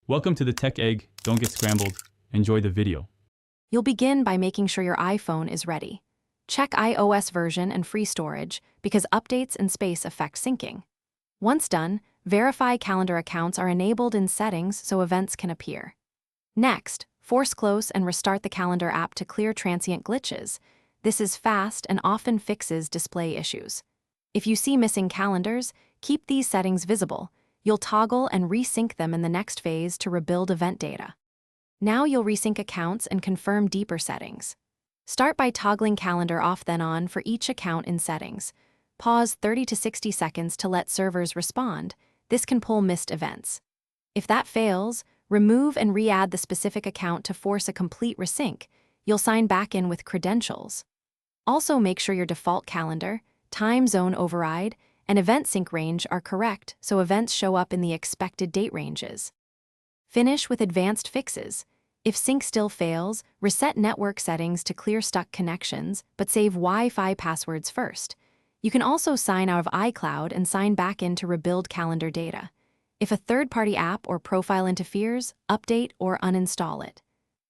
Welcome to the Tech Egg. Don't get scrambled. Enjoy the video. You'll begin by making sure your iPhone is ready. Check iOS version and free storage because updates and space affect syncing. Once done, verify calendar accounts are enabled in settings so events can appear. Next, force close and restart the calendar app to clear transient glitches. This is fast and often fixes display issues. If you see missing calendars, keep these settings visible. You'll toggle and resync them in the next phase to rebuild event data. Now you'll resync accounts and confirm deeper settings. Start by toggling calendar off then on for each account in settings. Pause 30 to 60 seconds to let servers respond. This can pull missed events. If that fails, remove and re-add the specific account to force a complete resync. You'll sign back in with credentials. Also make sure your default calendar, time zone override, and event sync range are correct so events show up in the expected date ranges. Finish with advanced fixes. If sync still fails, reset network settings to clear stuck connections, but save Wi-Fi passwords first. You can also sign out of iCloud and sign back in to rebuild calendar data. If a third-party app or profile interferes, update or uninstall it.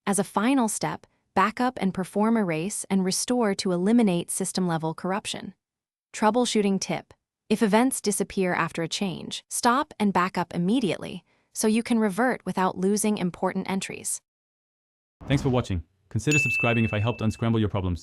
As a final step, backup and perform erase and restore to eliminate system-level corruption. Troubleshooting tip. If events disappear after a change, stop and back up immediately so you can revert without losing important entries. Thanks for watching. Consider subscribing if I helped unscramble your problems.